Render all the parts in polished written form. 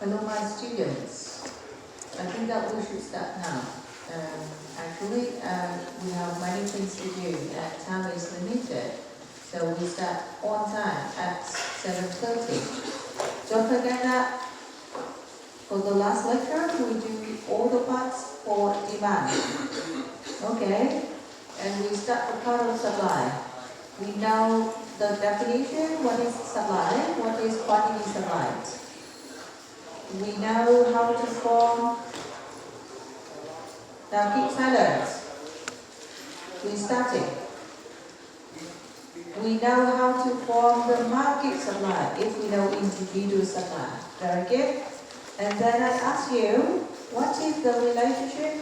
Hello, my students. I think that we should start now. Actually, we have many things to do and time is limited. So we start on time at 7:30. Don't forget that for the last lecture, we do all the parts for demand. Okay? And we start the part of supply. We know the definition, what is supply, what is quantity supplied. We know how to form. Now keep silent. We started. We know how to form the market supply if we know individual supply. Very good. And then I ask you, what is the relationship?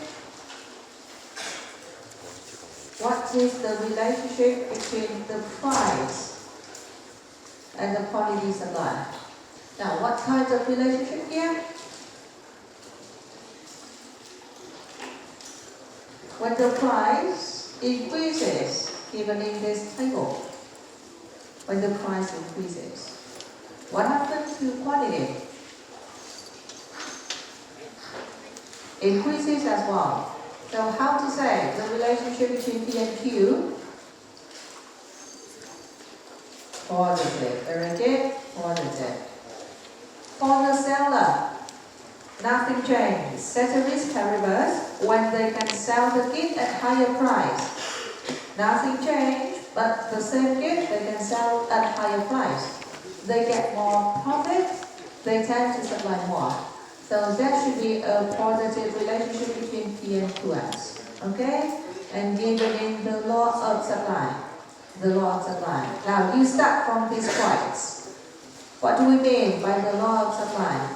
What is the relationship between the price and the quantity supply? Now, what kind of relationship here? When the price increases, given in this table, when the price increases, what happens to quantity? Increases as well. So how to say the relationship between P and Q? Positive. Very good. Positive. For the seller, nothing changes. Ceteris paribus, when they can sell the good at higher price. Nothing changed, but the same good they can sell at higher price. They get more profit, they tend to supply more. So that should be a positive relationship between P and QS. Okay? And given in the law of supply. The law of supply. Now you start from these points. What do we mean by the law of supply?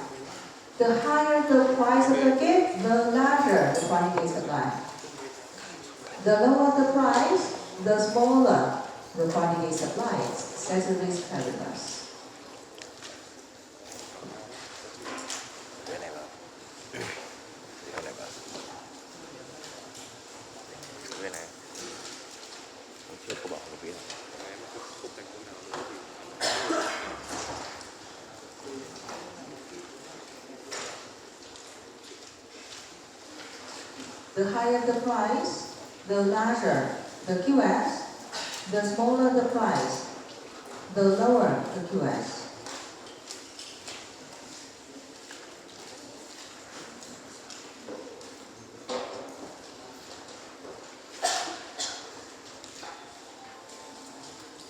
The higher the price of the good, the larger the quantity supply. The lower the price, the smaller the quantity supplied. Ceteris paribus. The higher the price, the larger the QS, the smaller the price, the lower the QS.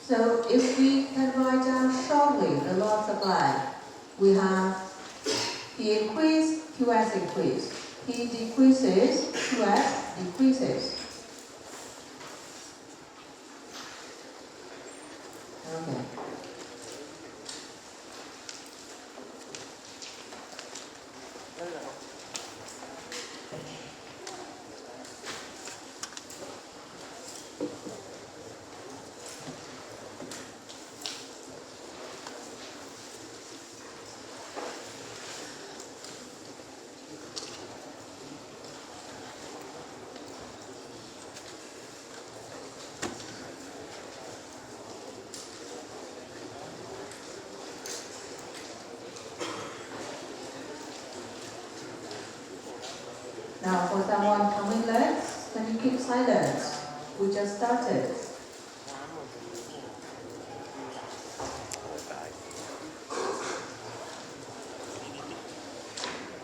So if we can write down shortly the law of supply, we have P increase, QS increase. P decreases, QS decreases. Okay. Now for someone coming late, can you keep silent? We just started.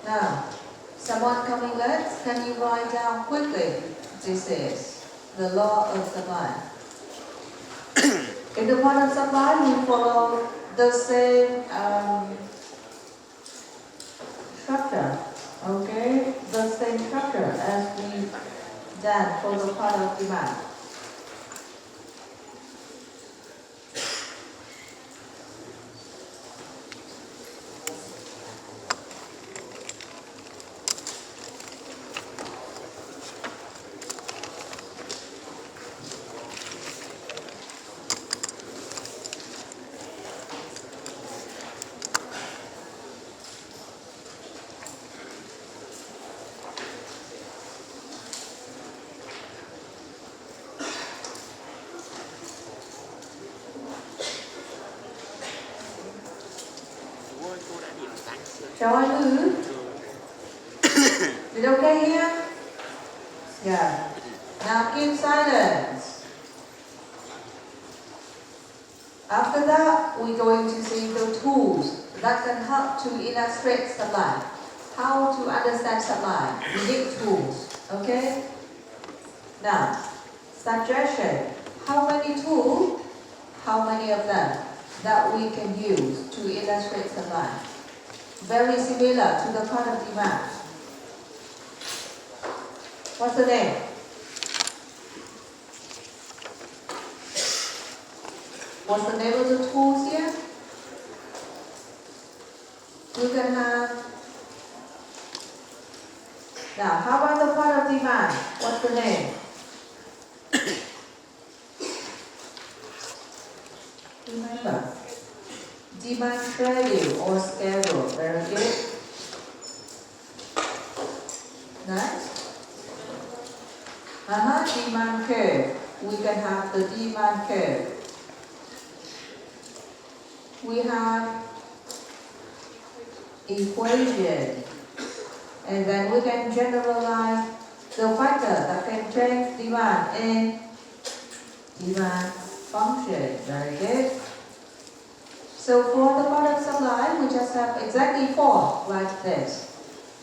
Now, someone coming late, can you write down quickly? This is the law of supply. In the part of supply, we follow the same structure. Okay, the same structure as we done for the part of demand. Shall I move? Is it okay here? Yeah. Now keep silence. After that, we're going to see the tools that can help to illustrate sublime. How to understand sublime. We need tools. Okay? Now, suggestion. How many tools? How many of them that we can use to illustrate sublime? Very similar to the part of demand. What's the name? What's the name of the tools here? You can have. Now, how about the part of demand? What's the name? Remember, demand schedule or schedule. Very good. Next. Demand curve. We can have the demand curve. We have equation. And then we can generalize the factor that can change demand in demand function. Very good. So for the product supply, we just have exactly 4 like this.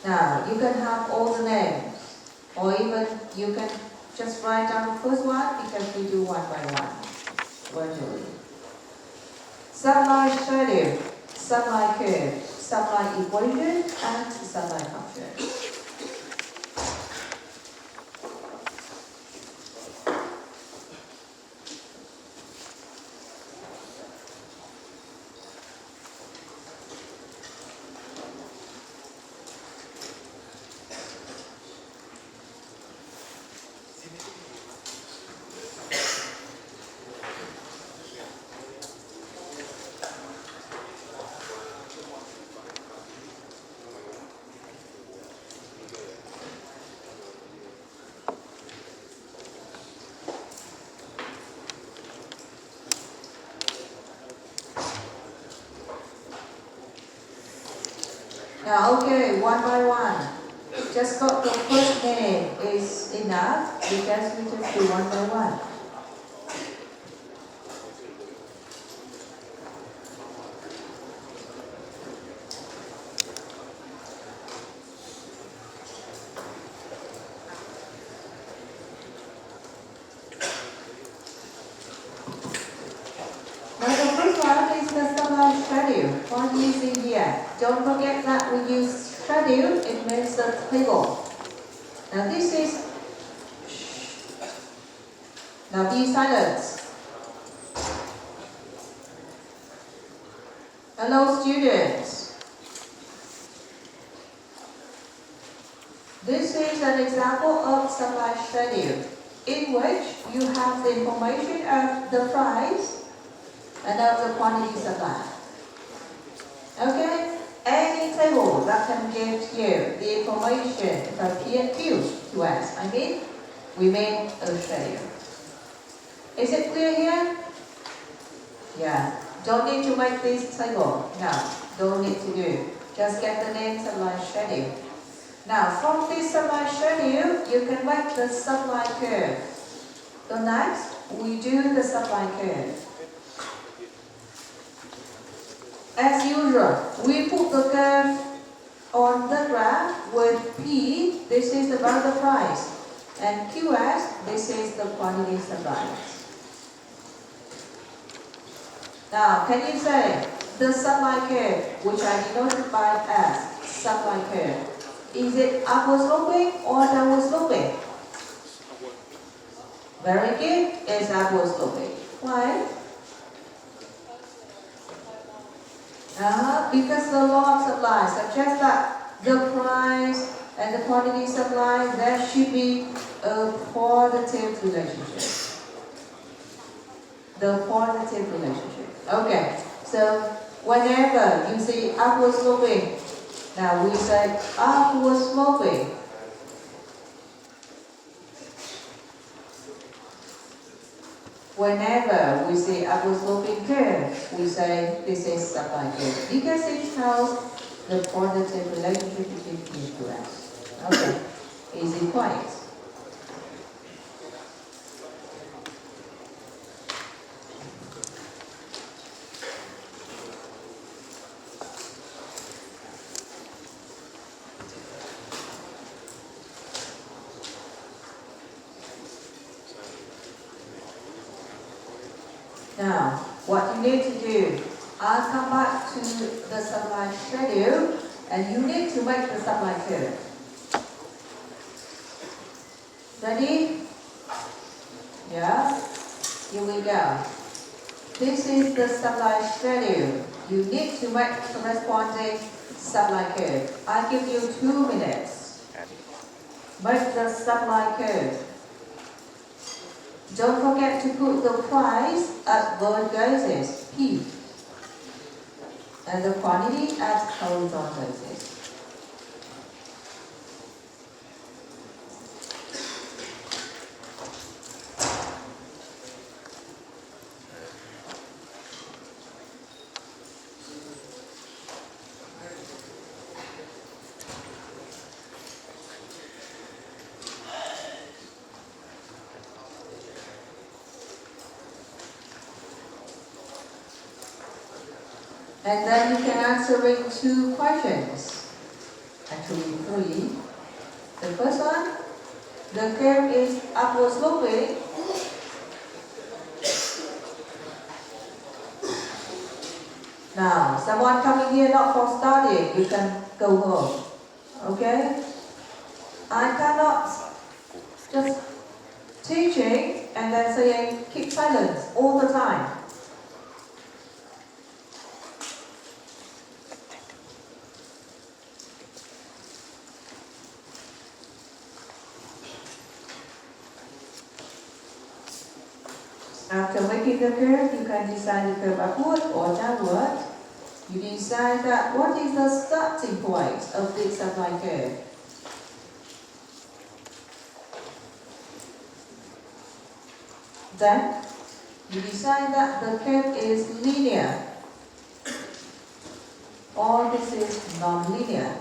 Now you can have all the names, or even you can just write down the first one because we do one by one virtually. Supply schedule, supply curve, supply equation, and supply function. Now, okay, one by one. Just got the first name is enough because we just do one by one. Now the first one is the supply schedule. What do you see here? Don't forget that we use schedule, it means the table. Now this is, now be silent. Hello students. This is an example of supply schedule in which you have the information of the price and of the quantity supplied. Okay? Any table that can give you the information from P and Q to us. We made a schedule. Is it clear here? Yeah. Don't need to make this table. No, don't need to do. Just get the name supply schedule. Now, from this supply schedule, you can make the supply curve. So next, we do the supply curve. As usual, we put the curve on the graph with P, this is about the price, and QS, this is the quantity supplied. Now, can you say the supply curve, which I denoted by as supply curve, is it upward sloping or downward sloping? Very good, it's upward sloping. Why? Because the law of supply suggests that the price and the quantity supplied, there should be a positive relationship. The positive relationship. Okay, so whenever you see upward sloping, now we say upward sloping. Whenever we see upward sloping curve, we say this is supply curve because it tells the positive relationship between these two x. Okay, easy quiet. Now, what you need to do, I'll come back to the sublime schedule, and you need to make the sublime curve. Ready? Yeah? Here we go. This is the sublime schedule. You need to make corresponding sublime curve. I give you 2 minutes. Make the sublime curve. Don't forget to put the price at vertical axis, P, and the quantity at horizontal axis. And then you can answer in 2 questions, actually 3. The first one, the curve is upward sloping. Now, someone coming here not for studying, you can go home, okay? I cannot just teaching and then saying keep silence all the time. After making the curve, you can decide the curve upward or downward. You decide that what is the starting point of this sublime curve. Then, you decide that the curve is linear or this is non-linear.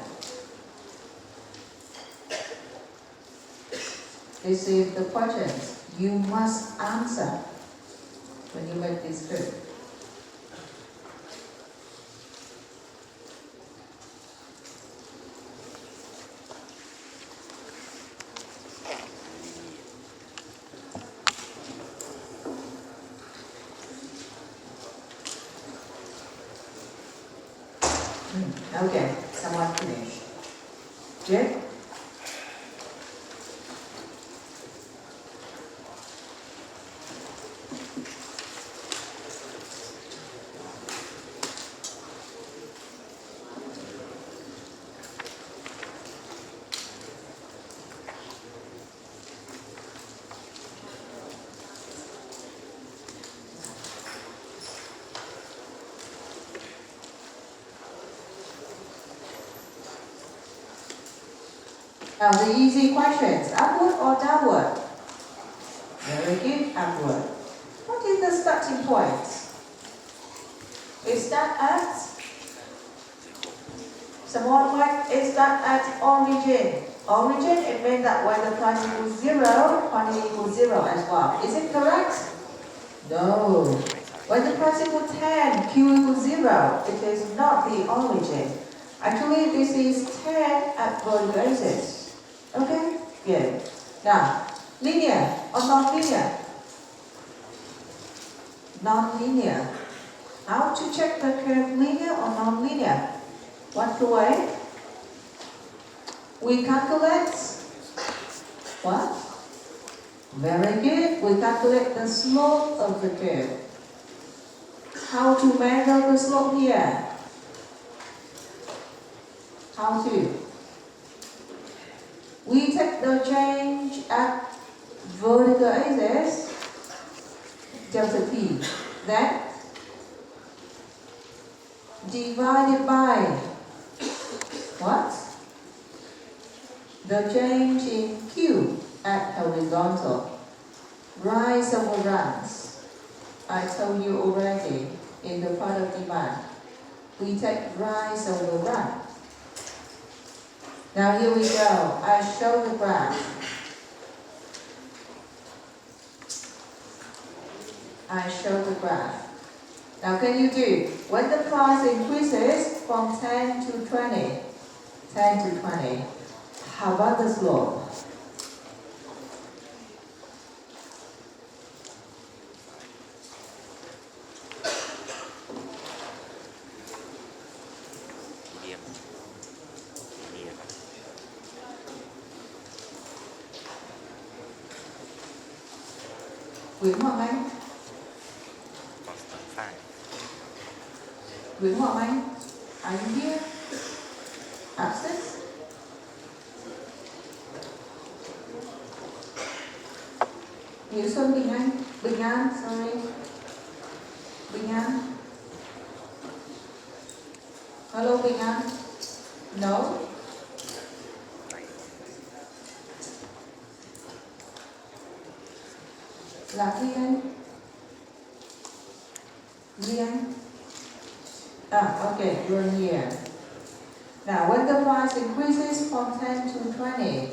This is the questions you must answer when you make this curve. Okay, someone finish. Jim? Now the easy questions, upward or downward? Very good, upward. What is the starting point? Is that at? Someone might, is that at origin? Origin, it means that when the price equals 0, quantity equals 0 as well. Is it correct? No. When the price equals 10, Q equals 0, it is not the origin. Actually, this is 10 at vertical axis. Okay? Good. Now, linear or non-linear? Non-linear. How to check the curve linear or non-linear? What's the way? We calculate what? Very good. We calculate the slope of the curve. How to measure the slope here? How to? We take the change at vertical axis, delta T, then divided by what? The change in Q at horizontal. Rise over runs. I told you already in the product demand. We take rise over run. Now here we go. I show the graph. I show the graph. Now can you do, when the price increases from 10 to 20, 10 to 20, how about the slope? Medium. Medium. Nguyễn Hoàng Anh. Constant 5. Nguyễn Hoàng Anh, are you here? Absent? Nguyễn Xuân Bình Anh, Bình An, sorry. Bình An. Hello Bình An. No? Là Thi Anh. Thi Anh. Okay, you're here. Now, when the price increases from 10 to 20,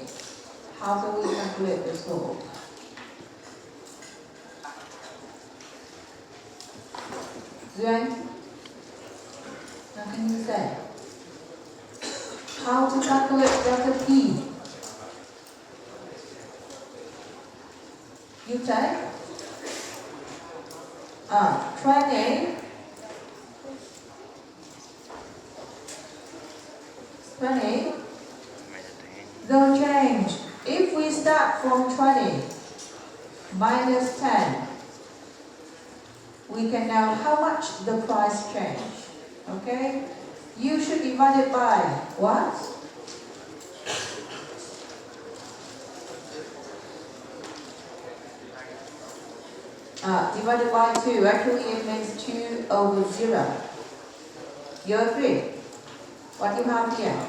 how do we calculate the slope? Duyên, now can you say? How to calculate delta T? You take? 20. 20. The change. If we start from 20 minus 10, we can know how much the price change. Okay? You should divide it by what? Divided by 2. Actually, it means 2 over 0. You agree? What you have here?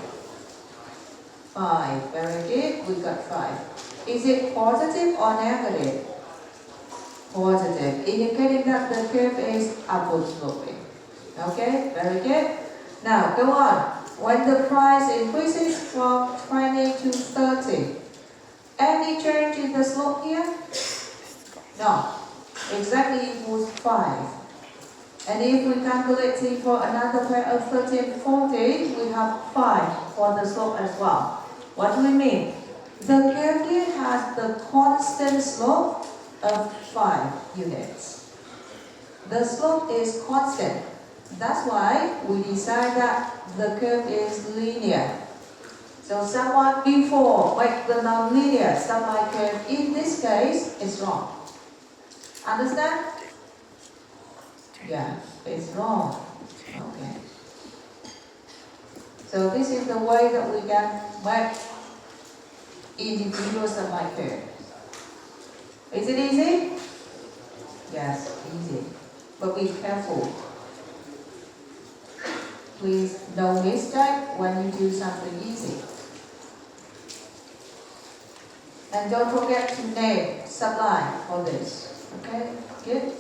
5. Very good. We got 5. Is it positive or negative? Positive, indicating that the curve is upward sloping. Okay, very good. Now, go on. When the price increases from 20 to 30, any change in the slope here? No. Exactly equals 5. And if we calculate T for another pair of 30 and 40, we have 5 for the slope as well. What do we mean? The curve here has the constant slope of 5 units. The slope is constant. That's why we decide that the curve is linear. So someone before make the non-linear subline curve in this case is wrong. Understand? Yeah, it's wrong. Okay. So this is the way that we can make individual subline curve. Is it easy? Yes, easy. But be careful. Please no mistake when you do something easy. And don't forget to name subline for this. Okay, good?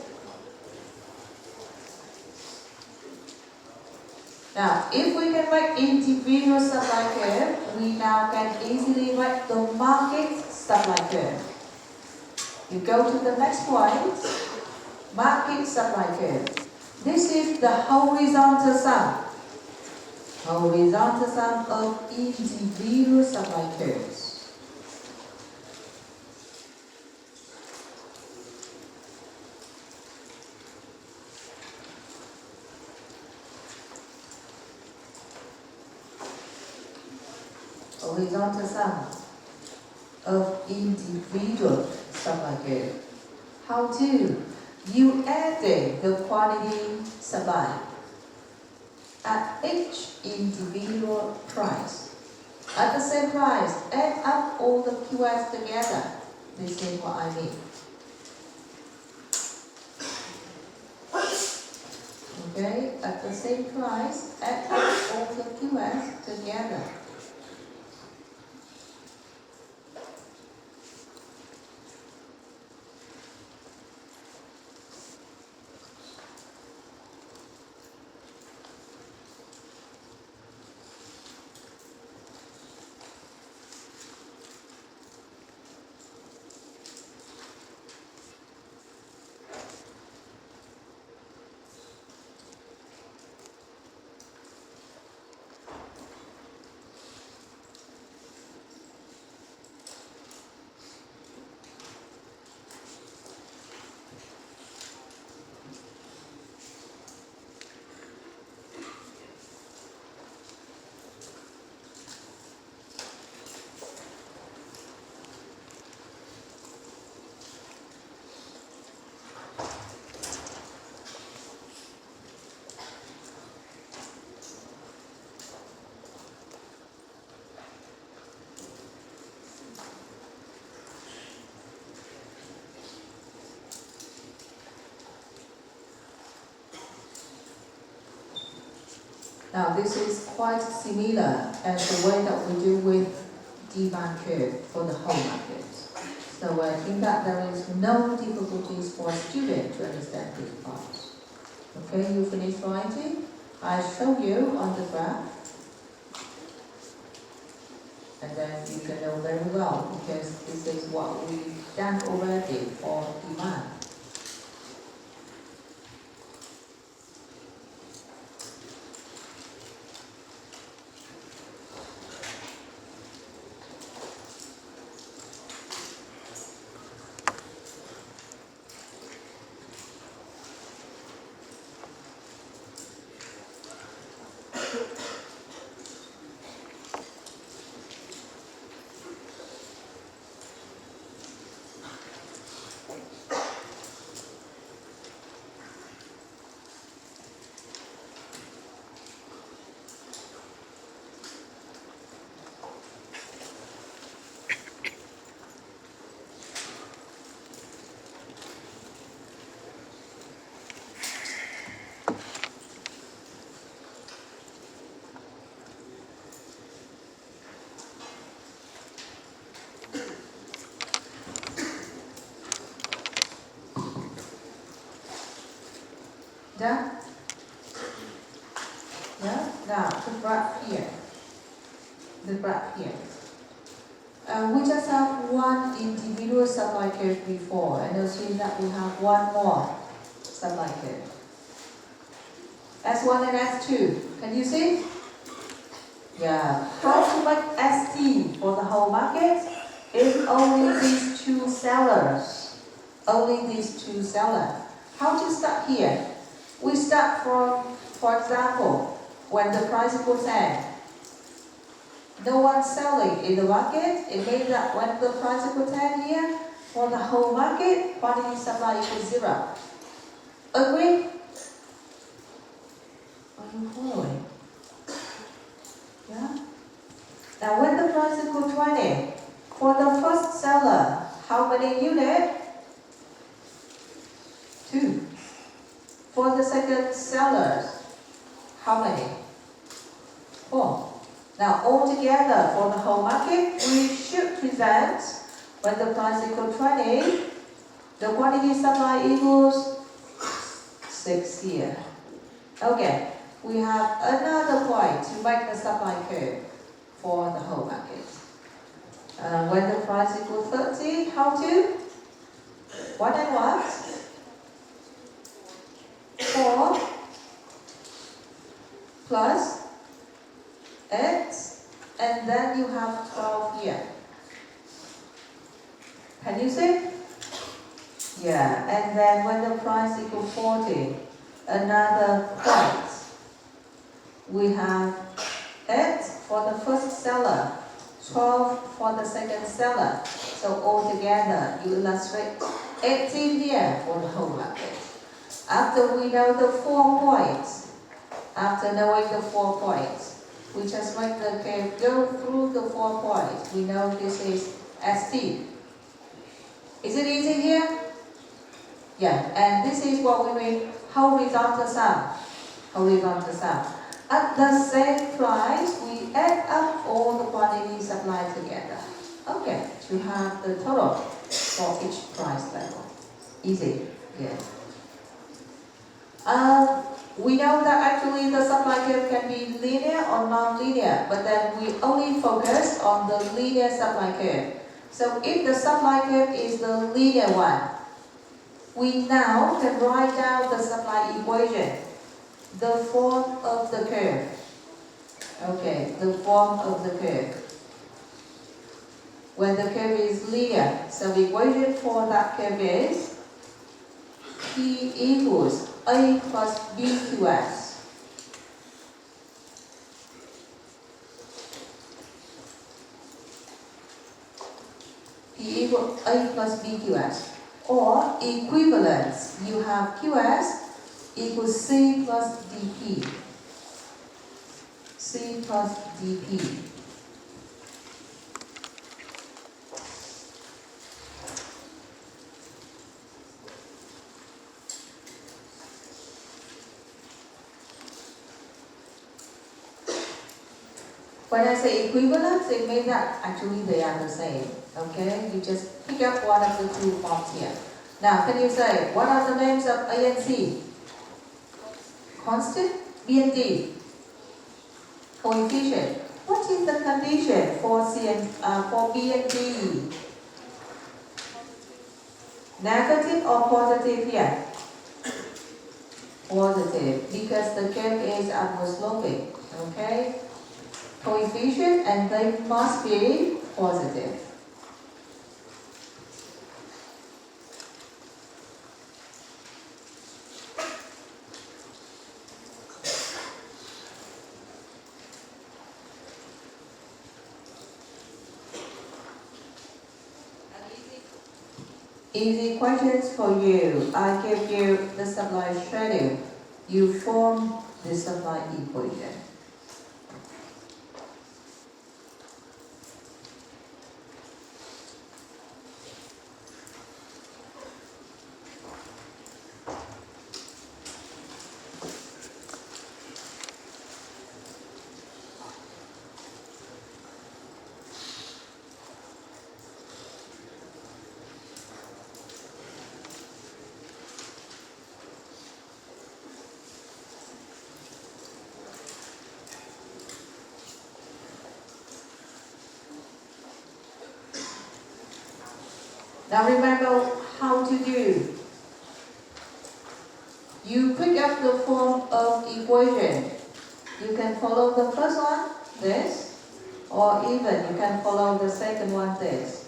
Now, if we can make individual subline curve, we now can easily make the market subline curve. You go to the next point, market subline curve. This is the horizontal sum. Horizontal sum of individual subline curves. Horizontal sum of individual subline curve. How to? You add the quantity subline at each individual price. At the same price, add up all the QS together. This is what I mean. Okay, at the same price, add up all the QS together. Now this is quite similar as the way that we do with demand curve for the whole market. So I think that there is no difficulties for a student to understand this part. Okay, you finish writing? I show you on the graph. And then you can know very well because this is what we've done already for demand. Done? Yeah? Now, the graph here. The graph here. We just have one individual supply curve before, and you'll see that we have one more supply curve. S1 and S2. Can you see? Yeah. How to make ST for the whole market? If only these two sellers. Only these two sellers. How to start here? We start from, for example, when the price equals 10. No one selling in the market. It means that when the price equals 10 here, for the whole market, quantity supply equals 0. Agree? Are you following? Yeah? Now when the price equals 20, for the first seller, how many units? 2. For the second seller, how many? 4. Now altogether for the whole market, we should present when the price equals 20, the quantity supply equals 6 here. Okay, we have another point to make the supply curve for the whole market. When the price equals 30, how to? What and what? 4 plus 8, and then you have 12 here. Can you see? Yeah, and then when the price equals 40, another point. We have 8 for the first seller, 12 for the second seller. So altogether, you illustrate 18 here for the whole market. After we know the 4 points, after knowing the 4 points, we just make the curve go through the 4 points. We know this is ST. Is it easy here? Yeah, and this is what we mean horizontal sum. Horizontal sum. At the same price, we add up all the quantities supplied together. Okay, to have the total for each price level. Easy, yeah. We know that actually the supply curve can be linear or non-linear, but then we only focus on the linear supply curve. So if the supply curve is the linear one, we now can write down the supply equation, the form of the curve. Okay, the form of the curve. When the curve is linear, so the equation for that curve is P equals A plus BQS. P equals A plus BQS. Or equivalence, you have QS equals C plus DP. C plus DP. When I say equivalence, it means that actually they are the same. Okay, you just pick up one of the two forms here. Now, can you say what are the names of A and C? Constant, B and D. Coefficient. What is the condition for for B and D? Negative or positive here? Positive, because the curve is upward sloping. Okay? Coefficient, and they must be positive. Easy questions for you. I give you the supply schedule. You form the supply equation. Now remember how to do. You pick up the form of equation. You can follow the first one, this, or even you can follow the second one, this.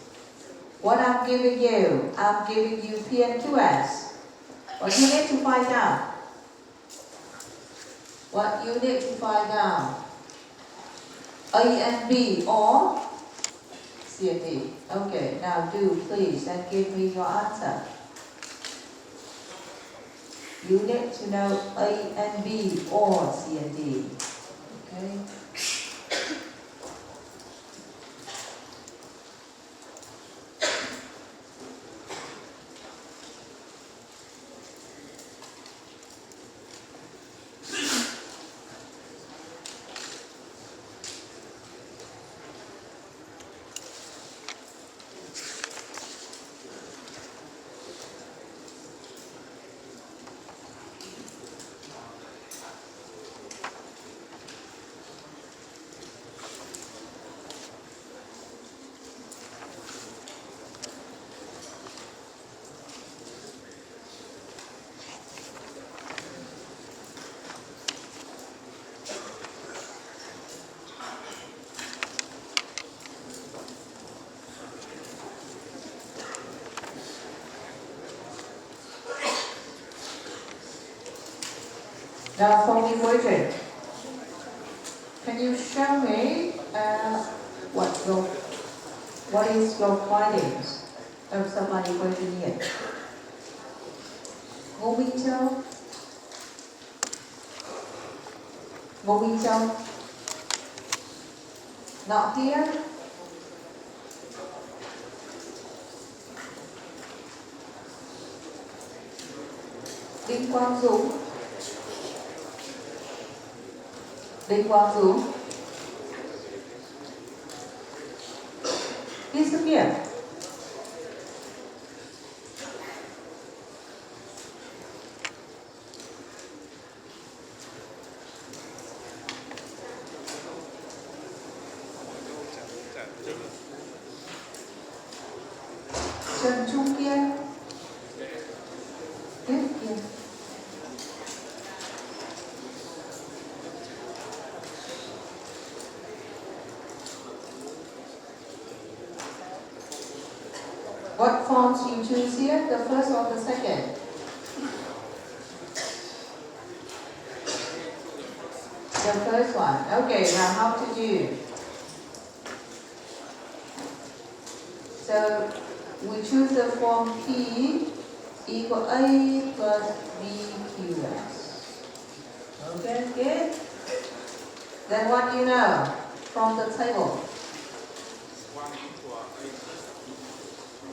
What I'm giving you P and QS. What you need to find out? What you need to find out? A and B or C and D. Okay, now do please and give me your answer. You need to know A and B or C and D. Okay. Now for the equation, can you show me what is your findings of supply equation here? Ngô Minh Châu? Ngô Minh Châu? Not here? Đinh Quang Dũng? Đinh Quang Dũng? Disappear. Trần Trung Kiên? Tiếp kia. What forms you choose here, the first or the second? The first one. Okay, now how to do? So we choose the form P equal A plus BQS. Okay, good. Then what do you know from the table?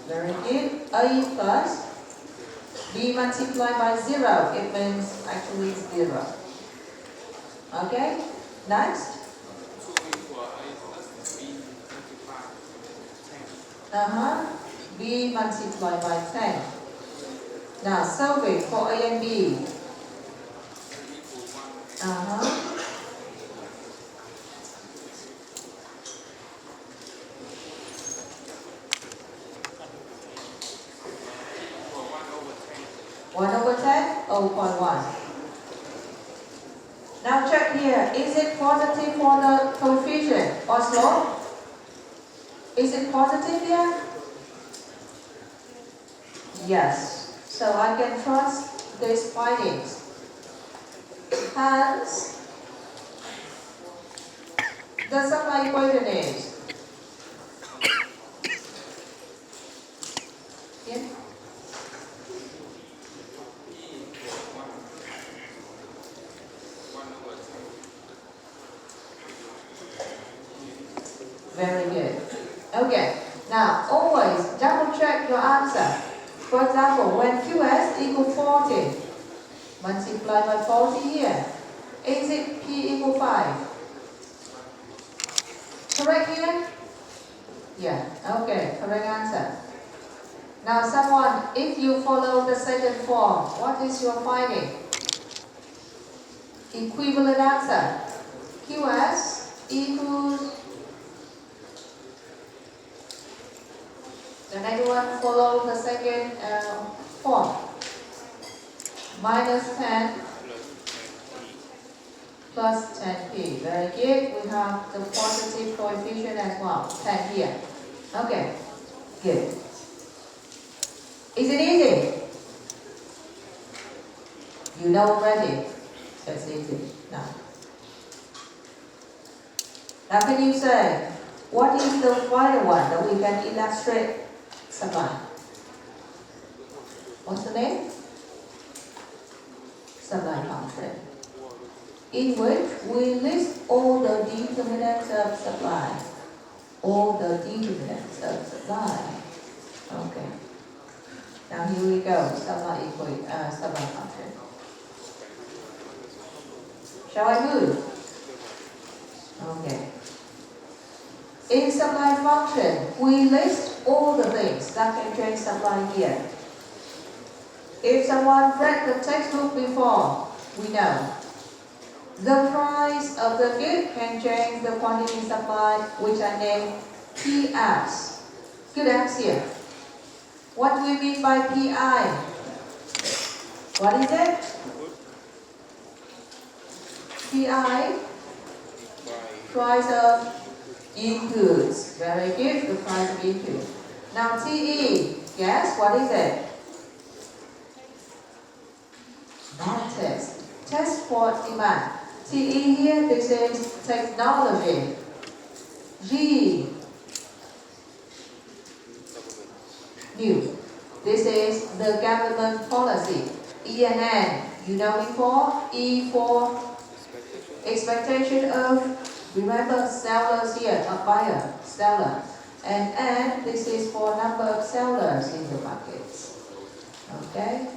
Very good. A plus B multiplied by 0. It means actually 0. Okay. Next. B multiplied by 10. Now solve it for A and B. One over 10, 0.1. Now check here, is it positive for the coefficient or slope? Is it positive here? Yes. So I can trust these findings. Hence, the supply equation is very good. Okay. Now always double check your answer. For example, when QS equal 40, multiply by 40 here. Is it P equal 5? Correct here? Yeah, okay, correct answer. Now someone, if you follow the second form, what is your finding? Equivalent answer. QS equals, and anyone follow the second form? Minus 10 plus 10p. Very good. We have the positive coefficient as well. 10 here. Okay. Good. Is it easy? You know already. It's easy. Now. Now can you say, what is the final one that we can illustrate supply? What's the name? Supply function, in which we list all the determinants of supply. All the determinants of supply. Okay. Now here we go. Supply function. Shall I move? Okay. In supply function, we list all the things that can change supply here. If someone read the textbook before, we know the price of the good can change the quantity supply, which I name PS. Good answer. What do we mean by PI? What is it? PI? Price of inputs. Very good, the price of input. Now TE, guess what is it? Not test. Test for demand. TE here, this is technology. G, new. This is the government policy. E and N, you know it for? E for expectation of, remember sellers here, a buyer, seller. And N, this is for number of sellers in the markets. Okay?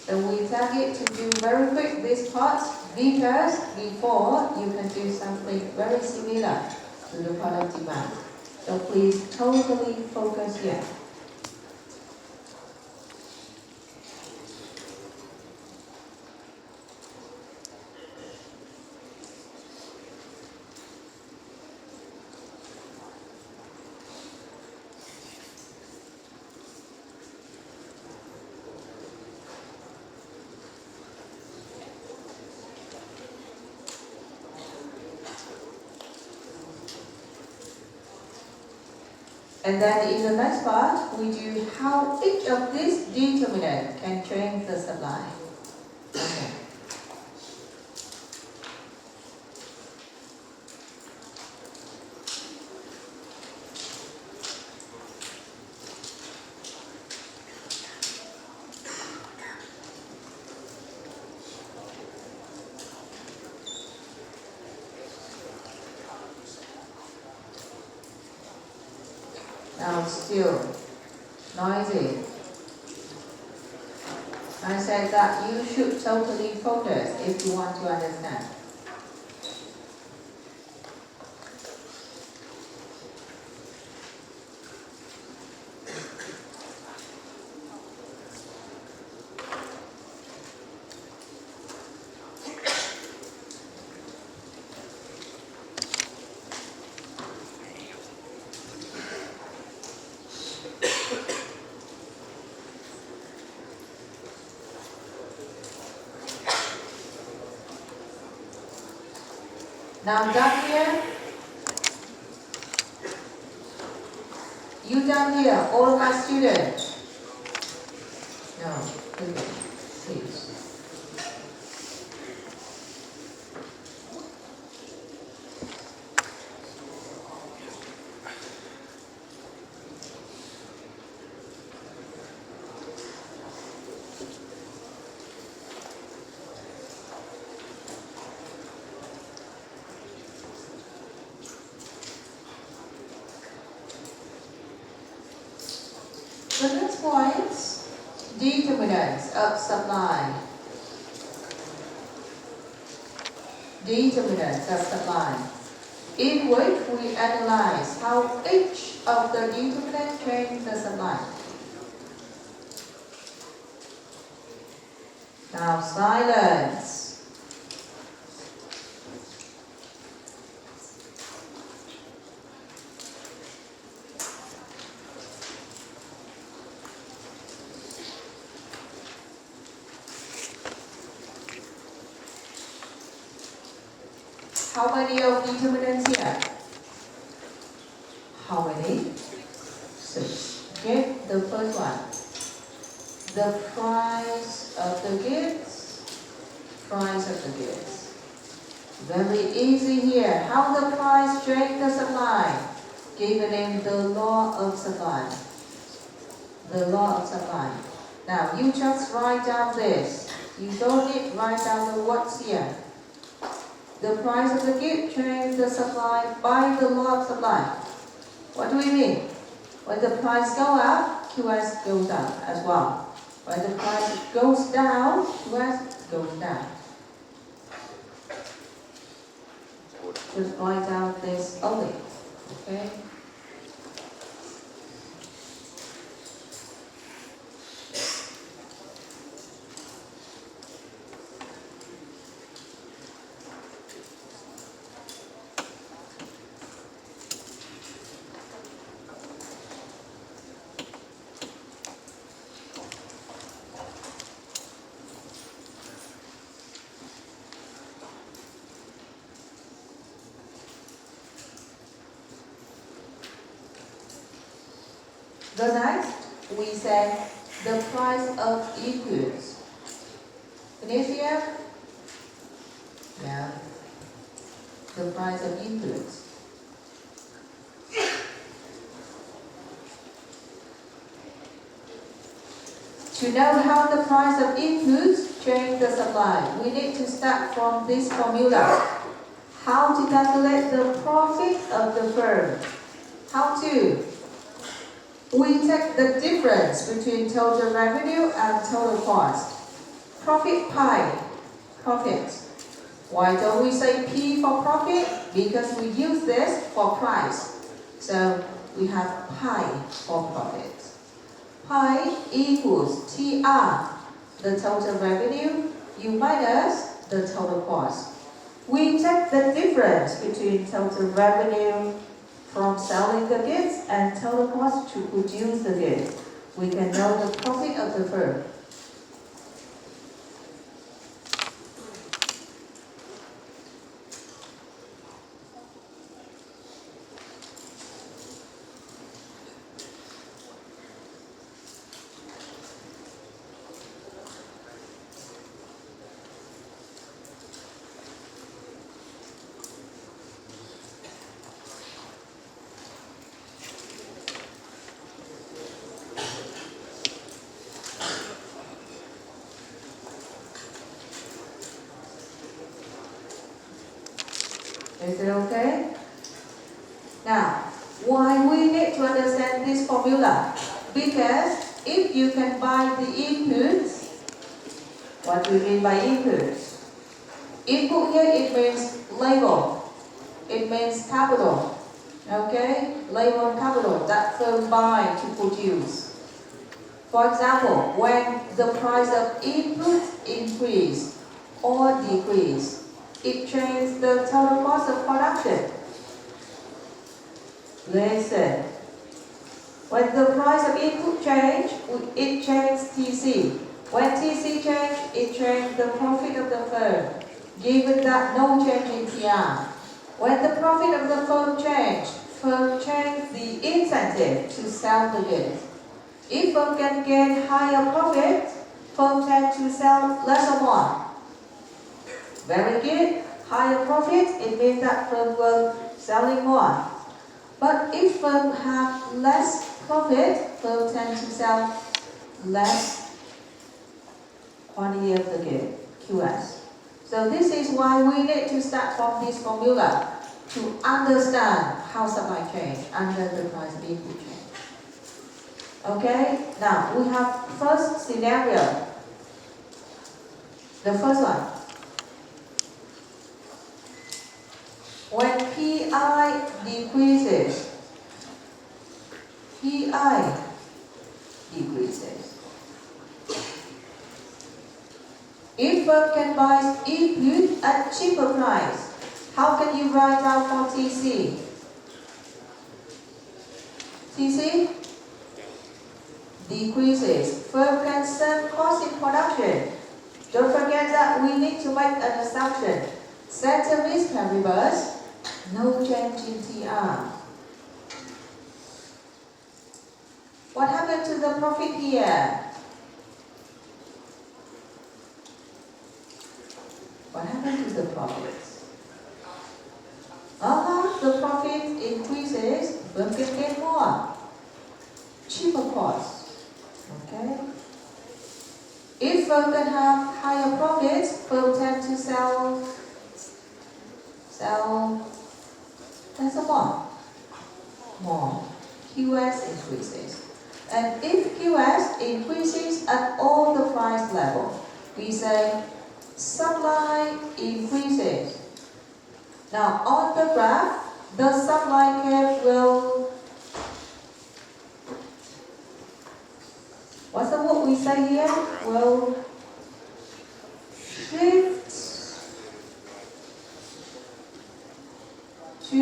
So we target to do very quick this part because before you can do something very similar to the product demand. So please totally focus here. And then in the next part, we do how each of these determinants can change the supply. Okay. Now still noisy. I said that you should totally focus if you want to understand. Now down here. You down here, all my students. No, please. The next point, determinants of supply. Determinants of supply. In which we analyze how each of the determinants change the supply. Now silence. How many of determinants here? How many? 6. Okay, the first one. The price of the goods. Price of the goods. Very easy here. How the price change the supply? Given in the law of supply. The law of supply. Now you just write down this. You don't need to write down the words here. The price of the good change the supply by the law of supply. What do we mean? When the price goes up, QS goes up as well. When the price goes down, QS goes down. Just write down this only. Okay? The next, we say the price of inputs. Finish here? Yeah. The price of inputs. To know how the price of inputs change the supply, we need to start from this formula. How to calculate the profit of the firm? How to? We take the difference between total revenue and total cost. Profit pi, profit. Why don't we say P for profit? Because we use this for price. So we have pi for profit. Pi equals TR, the total revenue, U minus the total cost. We take the difference between total revenue from selling the goods and total cost to produce the goods. We can know the profit of the firm. Is it okay? Now, why we need to understand this formula? Because if you can buy the inputs, what do you mean by inputs? Input here, it means labor. It means capital. Okay? Labor and capital that firm buy to produce. For example, when the price of inputs increase or decrease, it changes the total cost of production. Listen. When the price of input change, it changes TC. When TC change, it changes the profit of the firm. Given that no change in TR. When the profit of the firm change the incentive to sell the goods. If firm can gain higher profit, firm tend to sell less or more. Very good. Higher profit, it means that firm will selling more. But if firm have less profit, firm tend to sell less quantity of the good, QS. So this is why we need to start from this formula to understand how supply change under the price of input change. Okay, now we have first scenario. The first one. When PI decreases, if firm can buy input at cheaper price, how can you write down for TC? TC decreases. Firm can save cost in production. Don't forget that we need to make an assumption. Ceteris paribus, no change in TR. What happened to the profit here? What happened to the profits? The profit increases, firm can get more. Cheaper cost. Okay? If firm can have higher profits, firm tend to sell less or more. QS increases. And if QS increases at all the price level, we say supply increases. Now on the graph, the supply curve will, what's the word we say here? Will shift to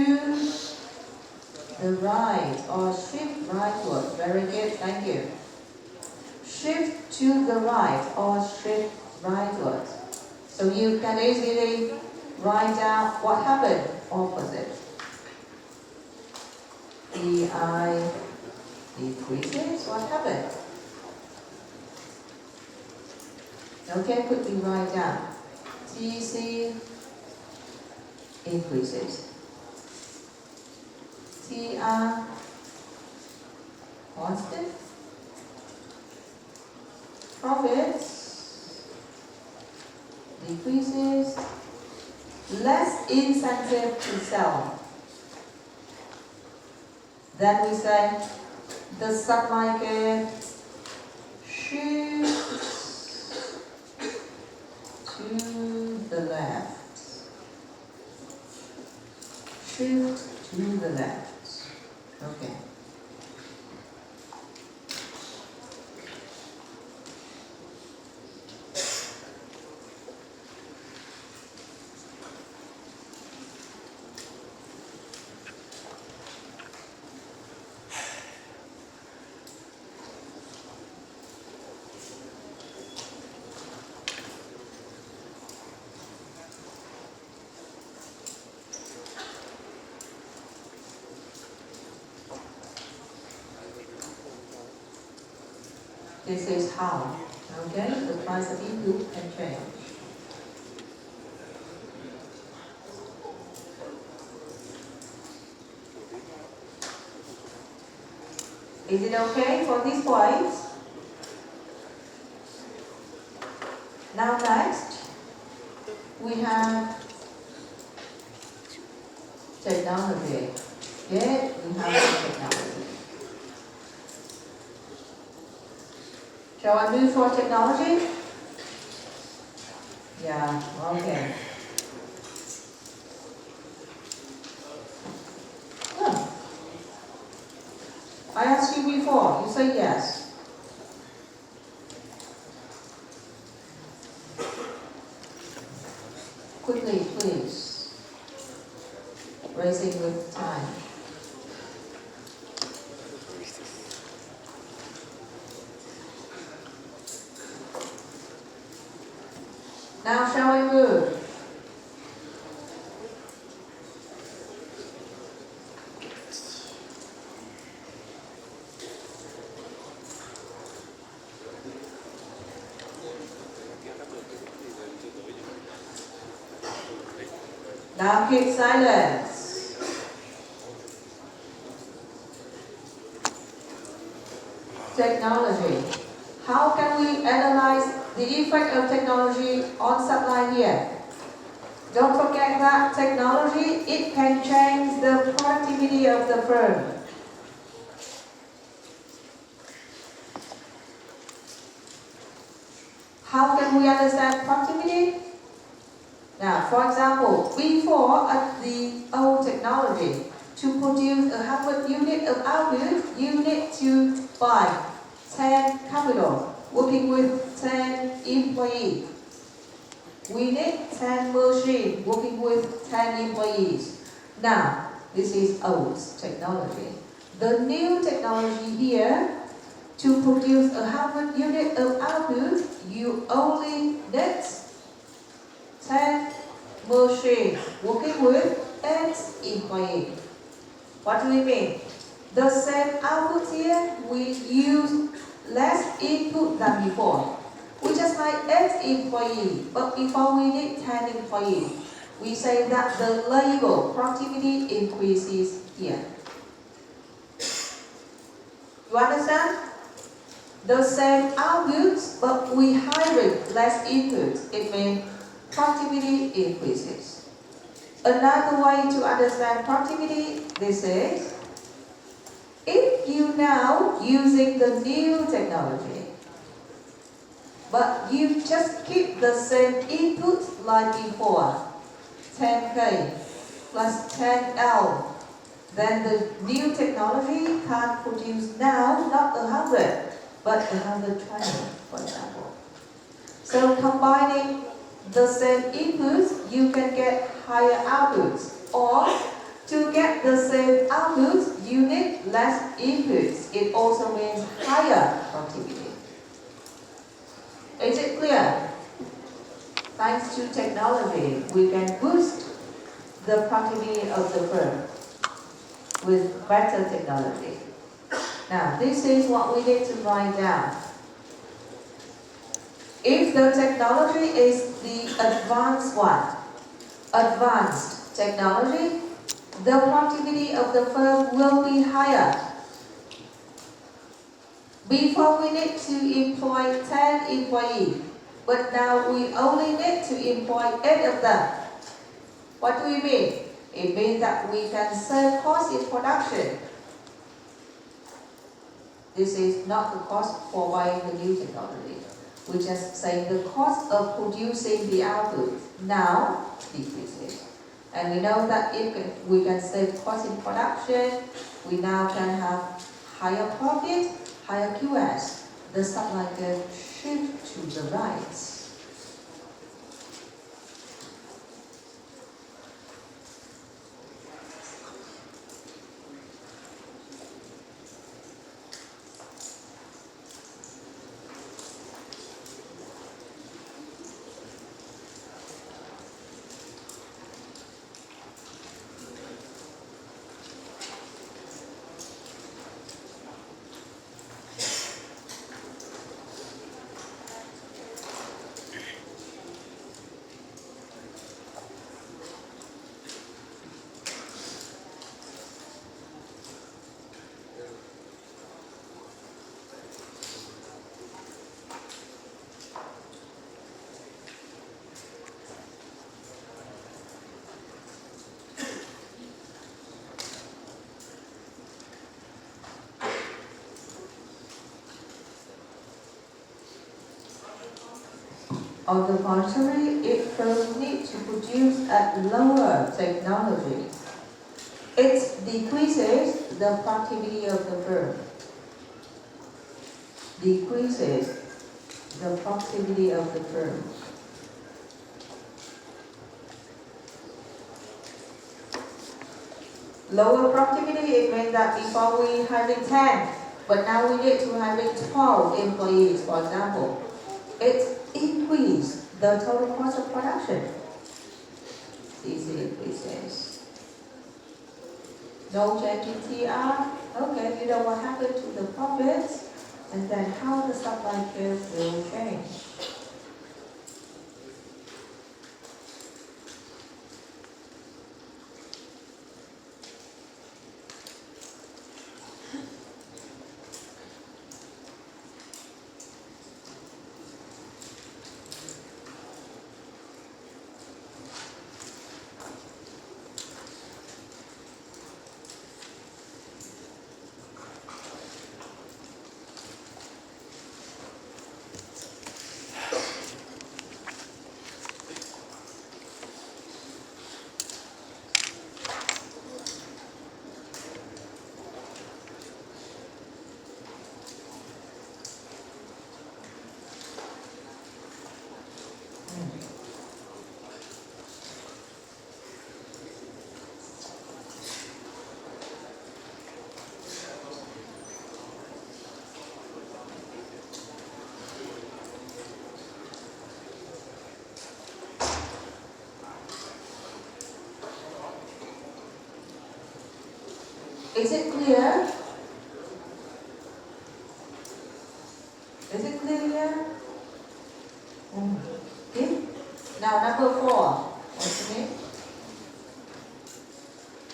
the right or shift rightward. Very good, thank you. Shift to the right or shift rightward. So you can easily write down what happened opposite. PI decreases, what happened? Okay, quickly write down. TC increases. TR constant. Profits decreases. Less incentive to sell. Then we say the supply curve shifts to the left. Shift to the left. Okay. This is how, okay, the price of input can change. Is it okay for this point? Now next, we have technology. Okay, we have the technology. Shall I move for technology? Yeah, okay. Oh. I asked you before, you say yes. Quickly, please. Racing with time. Now shall we move? Now keep silence. Technology. How can we analyze the effect of technology on supply here? Don't forget that technology, it can change the productivity of the firm. How can we understand productivity? Now, for example, before the old technology, to produce 100 units of output, you need to buy 10 capital, working with 10 employees. We need 10 machines, working with 10 employees. Now, this is old technology. The new technology here, to produce 100 units of output, you only need 10 machines, working with 8 employees. What do we mean? The same output here, we use less input than before. We just had 8 employees, but before we need 10 employees. We say that the labor productivity increases here. You understand? The same output, but we hire less input. It means productivity increases. Another way to understand productivity, this is, if you now using the new technology, but you just keep the same input like before, 10K plus 10L, then the new technology can produce now not 100, but 120, for example. So combining the same inputs, you can get higher outputs. Or to get the same outputs, you need less inputs. It also means higher productivity. Is it clear? Thanks to technology, we can boost the productivity of the firm with better technology. Now, this is what we need to write down. If the technology is the advanced one, advanced technology, the productivity of the firm will be higher. Before we need to employ 10 employees, but now we only need to employ 8 of them. What do we mean? It means that we can save cost in production. This is not the cost for buying the new technology. We just say the cost of producing the output now decreases. And we know that if we can save cost in production, we now can have higher profit, higher QS. The supply curve shift to the right. On the contrary, it firms need to produce at lower technology. It decreases the productivity of the firm. Decreases the productivity of the firm. Lower productivity, it means that before we having 10, but now we need to having 12 employees, for example. It increases the total cost of production. These increases. No change in TR. Okay, you know what happened to the profits, and then how the supply curve will change. Is it clear? Is it clear here? Okay. Now number 4. What's the name?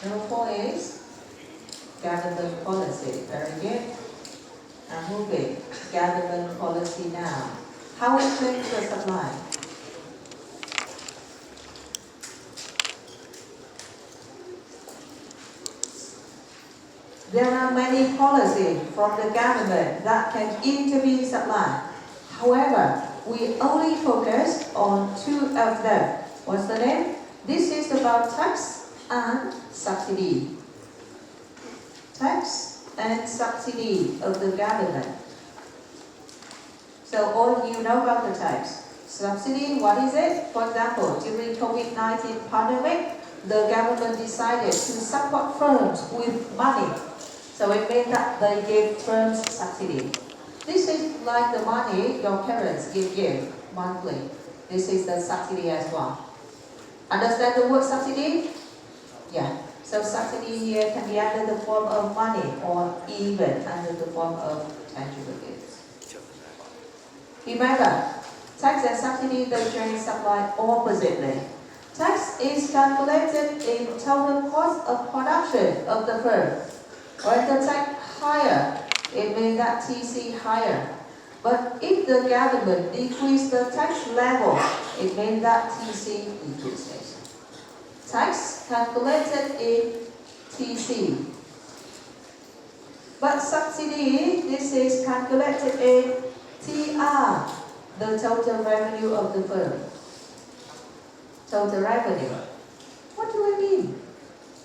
Number 4 is government policy. Very good. I'm moving. Government policy now. How we change the supply? There are many policies from the government that can intervene supply. However, we only focus on 2 of them. What's the name? This is about tax and subsidy. Tax and subsidy of the government. So all of you know about the tax. Subsidy, what is it? For example, during COVID-19 pandemic, the government decided to support firms with money. So it means that they give firms subsidy. This is like the money your parents give you monthly. This is the subsidy as well. Understand the word subsidy? Yeah. So subsidy here can be under the form of money or even under the form of tangible goods. Remember, tax and subsidy, they change supply oppositely. Tax is calculated in total cost of production of the firm. When the tax higher, it means that TC higher. But if the government decrease the tax level, it means that TC decreases. Tax calculated in TC. But subsidy, this is calculated in TR, the total revenue of the firm. Total revenue. What do I mean?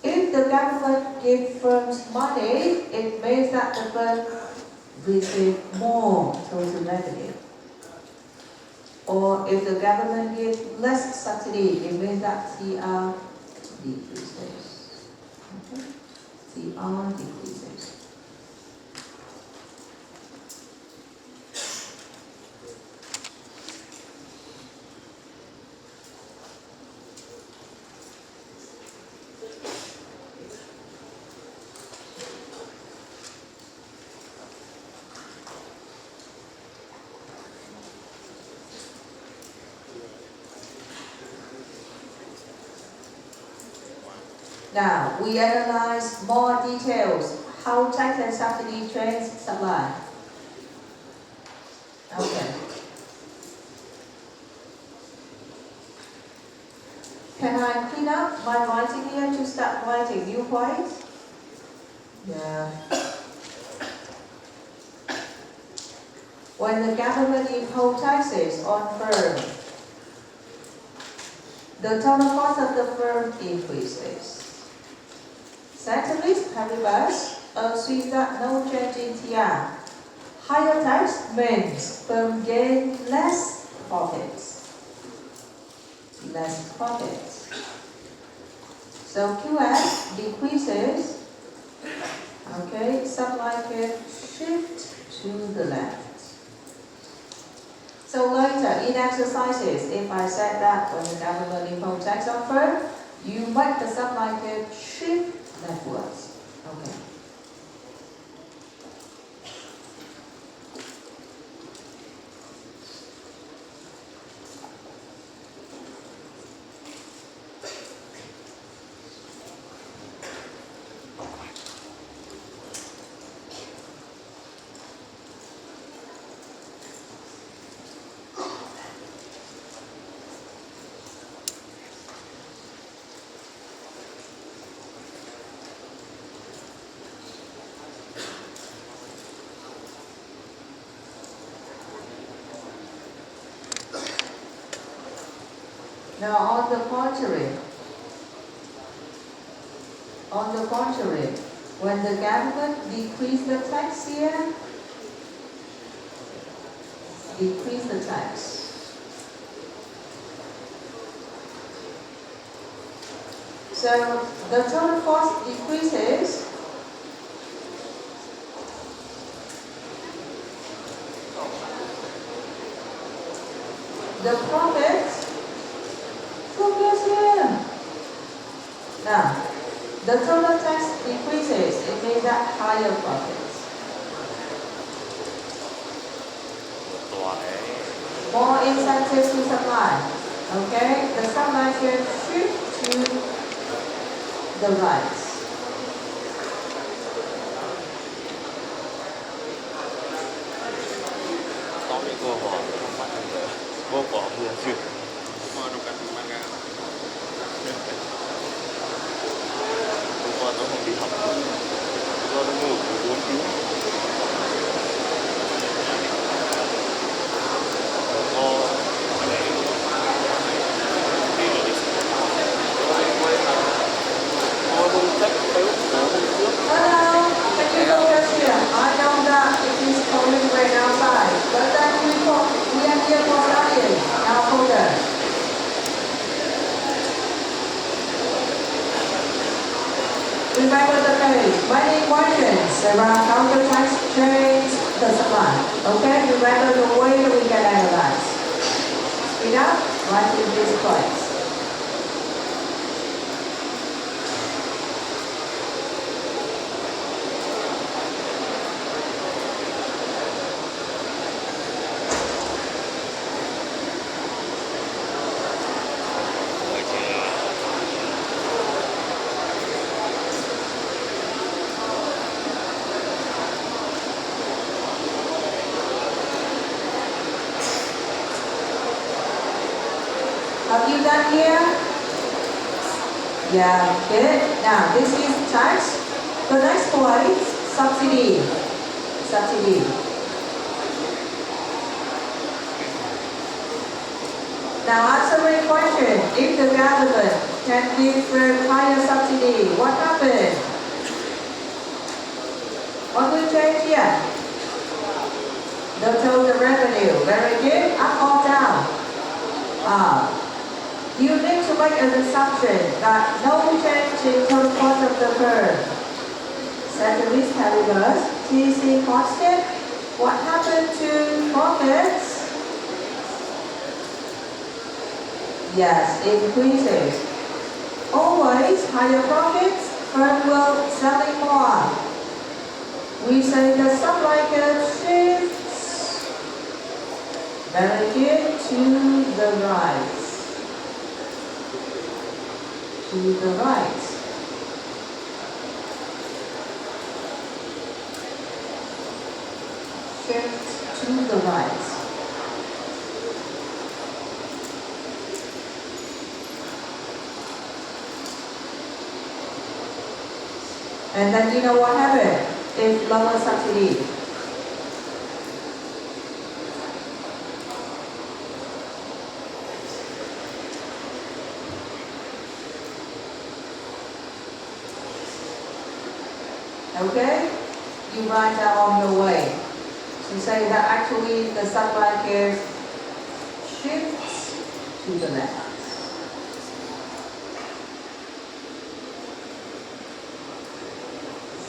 If the government gives firms money, it means that the firm receives more total revenue. Or if the government gives less subsidy, it means that TR decreases. Okay? TR decreases. Now, we analyze more details how tax and subsidy change supply. Okay. Can I clean up my writing here to start writing new points? Yeah. When the government imposes taxes on firms, the total cost of the firm increases. Secondly, paribus assume that no change in TR. Higher tax means firm gain less profits. Less profits. So QS decreases. Okay, supply can shift to the left. So later in exercises, if I said that when the government imposes tax on firm, you make the supply curve shift leftwards. Okay. Now on the contrary, when the government decrease the tax here, decrease the tax. So the total cost decreases. The profit focus here. Now, the total tax increases, it means that higher profits. ตัวเลย More incentives to supply. Okay, the supply chain shift to the right. ต้องมีตัวหอมต้องมัดกันเลยพวกหอมเมืองชื่อ มาดูกันมันกัน ทุกคนต้องคงดีครับตัวต้องมือล้วนคิ้วก็อะไรดีเลยพอดูแท็กไปแล้วผมเลือก Hello, can you go just here? I know that it is pouring rain outside, but then we are here for studying. Now focus. Remember the page. Many questions around how the tax change the supply. Okay, remember the way we can analyze. Speed up, right in this place. Have you done here? Yeah, good. Now this is tax. The next point, subsidy. Subsidy. Now answering question, if the government can give higher subsidy, what happened? What will change here? The total revenue. Very good. Up or down? You need to make an assumption that no change in total cost of the firm. Ceteris paribus, TC constant. What happened to profits? Yes, increases. Always higher profits, firm will selling more. We say the supply curve shifts. Very good, to the right. To the right. Shift to the right. And then you know what happened if lower subsidy. Okay? You write that on your way. So say that actually the supply curve shifts to the left.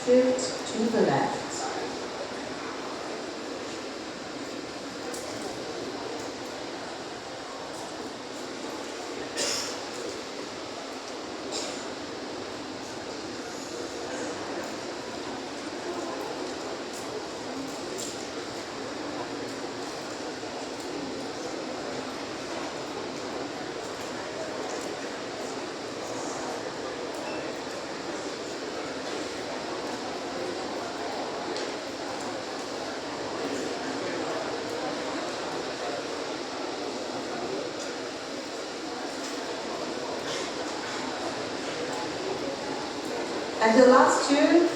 Shift to the left. And the last two,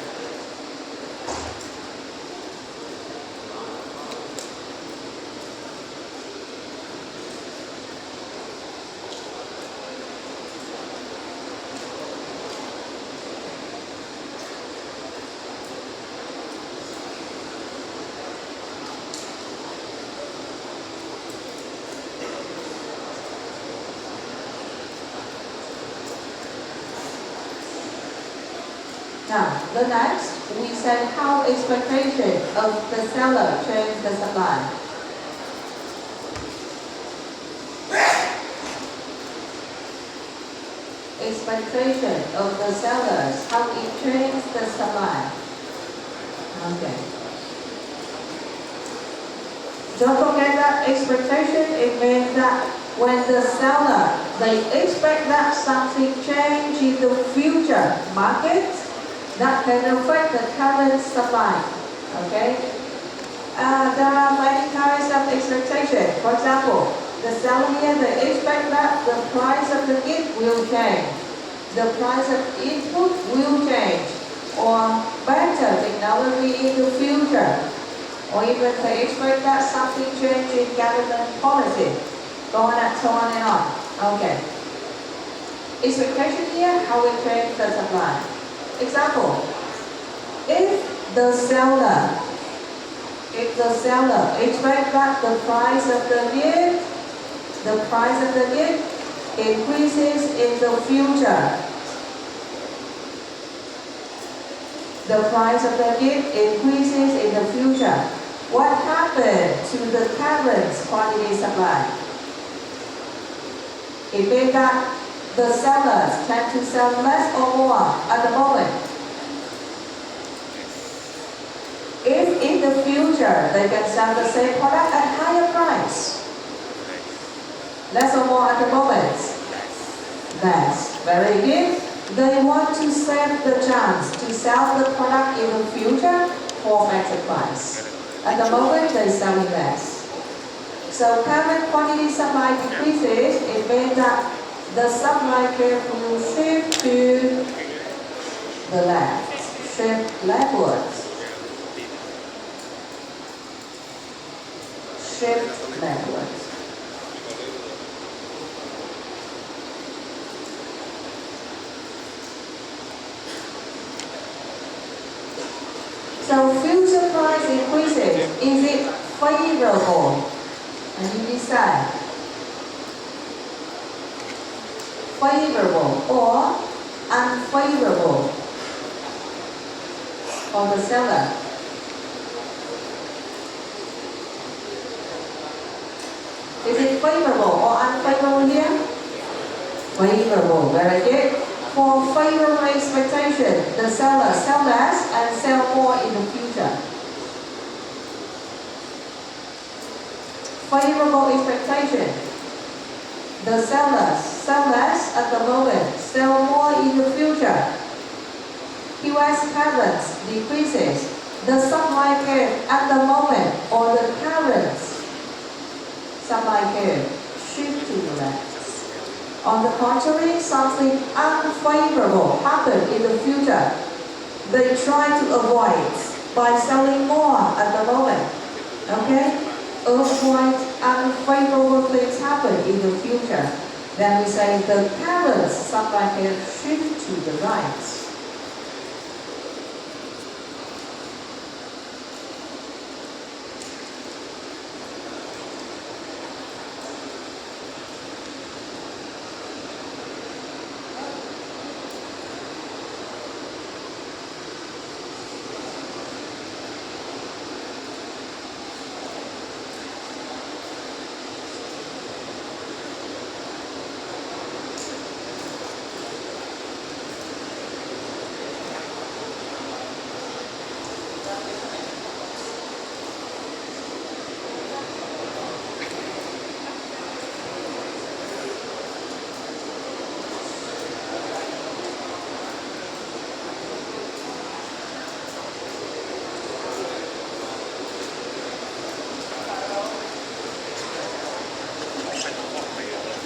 now, the next, we said how expectation of the seller change the supply. expectation of the sellers, how it changes the supply. Okay. Don't forget that expectation, it means that when the seller, they expect that something change in the future market, that can affect the current supply. Okay? There are many kinds of expectation. For example, the seller here, they expect that the price of the gift will change. The price of input will change. Or better technology in the future. Or even they expect that something change in government policy. Go on and so on and on. Okay. Expectation here, how we change the supply. Example, if the seller expects that the price of the gift increases in the future. The price of the gift increases in the future. What happened to the current quantity supply? It means that the sellers tend to sell less or more at the moment. If in the future they can sell the same product at higher price, less or more at the moment, less. Very good. They want to save the chance to sell the product in the future for better price. At the moment, they sell less. So current quantity supply decreases. It means that the supply curve will shift to the left, shift leftwards. Shift leftwards. So future price increases, is it favorable? And you decide. Favorable or unfavorable for the seller. Is it favorable or unfavorable here? Favorable, very good. For favorable expectation, the seller sell less and sell more in the future. Favorable expectation, the sellers sell less at the moment, sell more in the future. QS currents decreases, the supply curve at the moment or the current supply curve shift to the left. On the contrary, something unfavorable happened in the future. They try to avoid by selling more at the moment. Okay? Avoid unfavorable things happen in the future. Then we say the current supply curve shift to the right.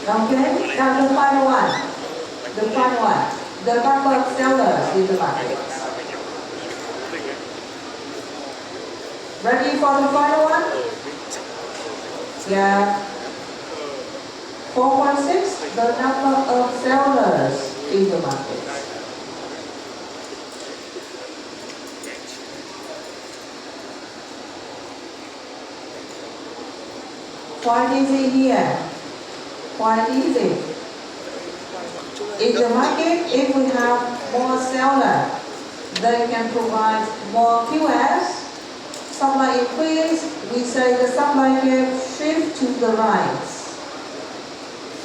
Okay, now the final one. The final one. The number of sellers in the market. Ready for the final one? Yeah. 4.6, the number of sellers in the market. Quite easy here. Quite easy. In the market, if we have more sellers, they can provide more QS. Supply increase, we say the supply curve shift to the right,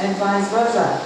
and vice versa.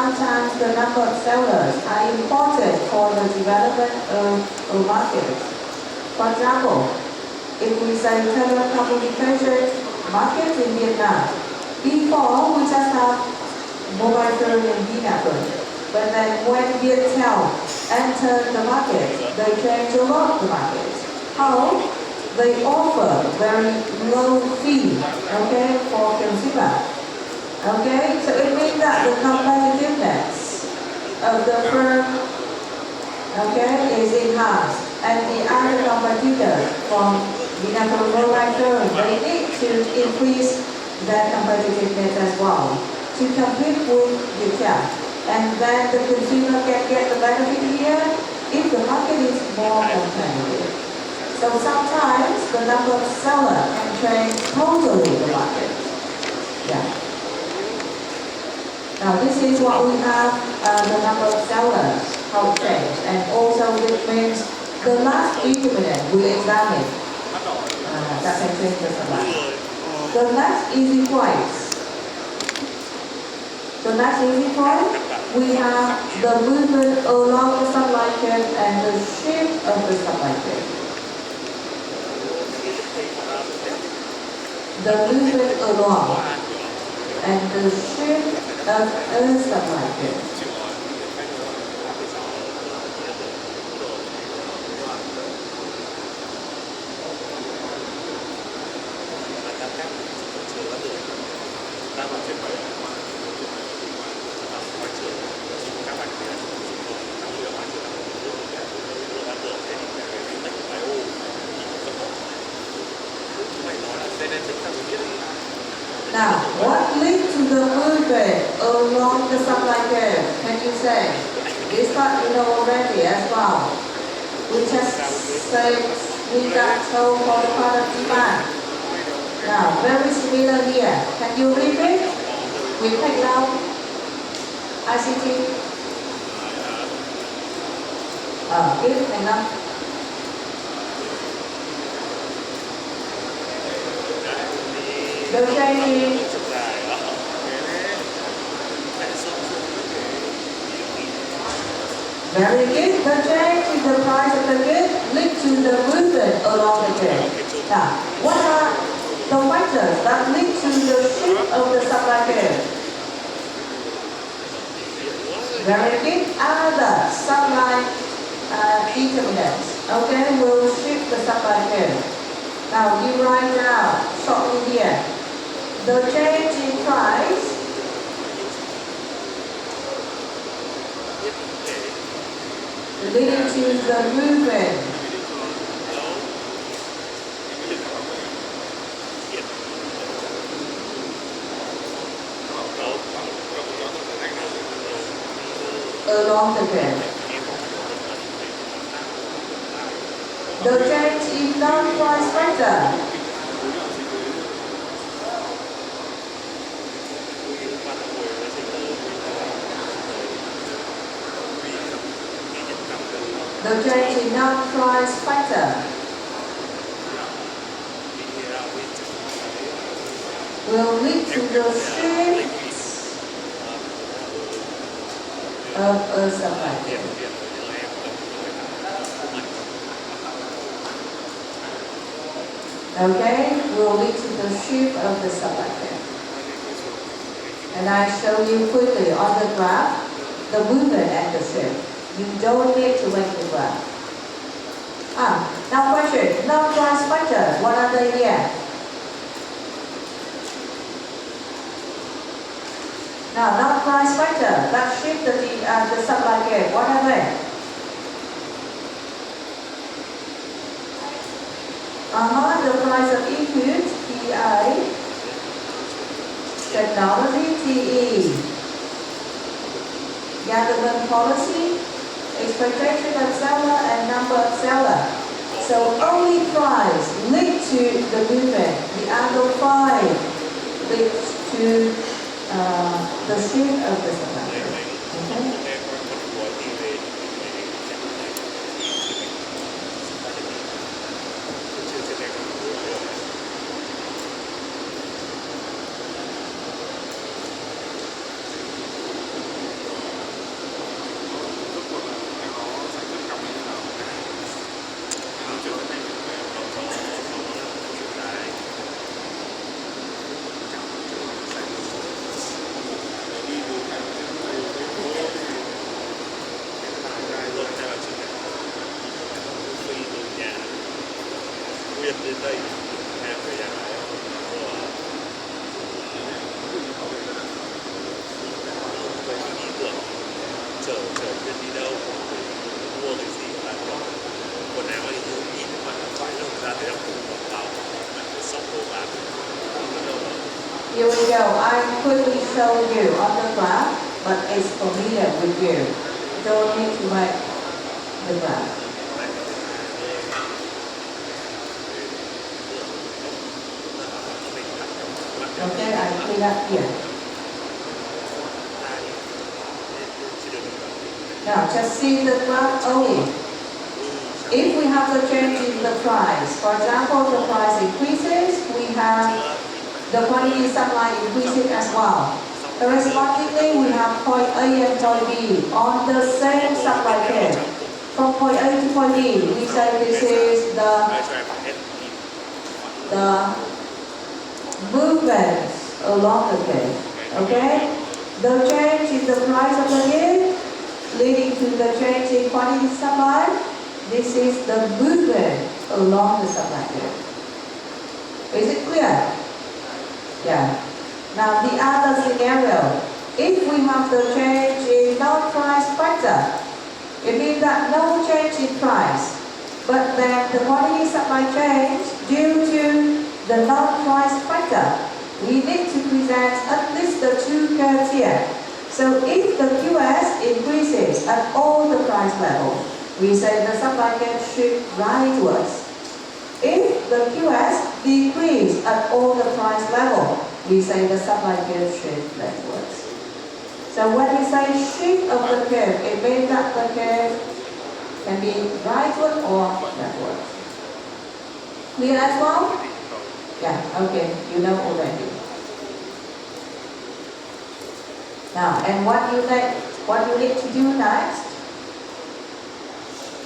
sometimes the number of sellers are important for the development of a market. For example, if we say telecommunication market in Vietnam, before we just have mobile phone in Vietnam, but then when Viettel entered the market, they changed a lot the market. How? They offer very low fee, okay, for consumer. Okay, so it means that the competitiveness of the firm, okay, is enhanced, and the other competitors from Vietnam mobile phone, they need to increase their competitiveness as well to compete with Viettel, and then the consumer can get the benefit here if the market is more competitive. So sometimes the number of sellers can change totally the market. Yeah. Now this is what we have, the number of sellers, how it changed, and also this means the last determinant we examine that can change the supply. The next easy price. The next easy price, we have the movement along the supply chain and the shift of the supply chain. The movement along and the shift of the supply chain. Now, what leads to the movement along the supply chain? Can you say? This part you know already as well. We just say we got told for the product demand. Now, very similar here. Can you read it? We take down ICT. Good, hang on. The change very good. The change in the price of the good leads to the movement along the chain. Now, what are the factors that lead to the shift of the supply chain? Very good. Other supply determinants, okay, will shift the supply chain. Now, you write down shortly here. The change in price leading to the movement along the trend. The change in non-price factor will lead to the shift of a supply chain. Okay, will lead to the shift of the supply chain. And I show you quickly on the graph the movement and the shift. You don't need to make the graph. Now question, non-price factors, what are they here? Now, non-price factors that shift the supply chain, what are they? The price of input, PI, technology, TE, government policy, expectation of seller and number of seller. So only price leads to the movement. The other five leads to the shift of the supply. Okay? biết đến đây em về nhà này về những ý tưởng chở chuyện đi đâu mua cái gì là quần áo thì nhìn mà phải lồng ra thế là cũng quảng cáo phải sốc đồ bán Here we go. I quickly show you on the graph, but it's familiar with you. Don't need to write the graph. Okay, I clean up here. Now, just see the graph only. If we have the change in the price, for example, the price increases, we have the quantity supply increasing as well. Correspondingly, we have point A and point B on the same supply chain. From point A to point B, we say this is the movement along the chain. Okay? The change in the price of the good leading to the change in quantity supply. This is the movement along the supply chain. Is it clear? Yeah. Now the other scenario, if we have the change in non-price factor, it means that no change in price, but then the quantity supply change due to the non-price factor. We need to present at least the two curves here. So if the QS increases at all the price levels, we say the supply chain shift rightwards. If the QS decrease at all the price level, we say the supply chain shift leftwards. So when we say shift of the curve, it means that the curve can be rightward or leftward. Clear as well? Yeah, okay, you know already. Now, and what you need to do next?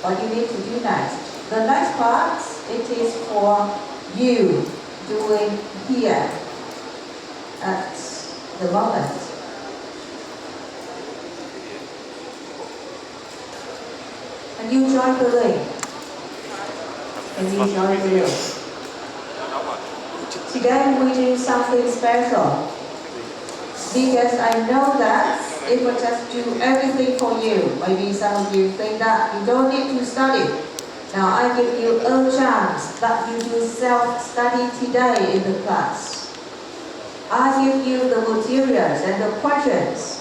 What you need to do next? The next part, it is for you doing here at the moment. And you join the link. And you join the link. Today we do something special. Because I know that if I just do everything for you, maybe some of you think that you don't need to study. Now I give you a chance that you do self-study today in the class. I give you the materials and the questions.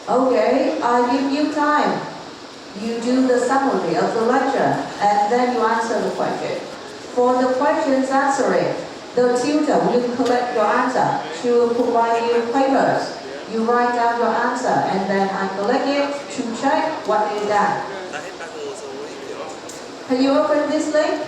Okay, I give you time. You do the summary of the lecture and then you answer the question. For the questions answering, the tutor will collect your answer. She will provide you papers. You write down your answer and then I collect it to check what is done. Can you open this link?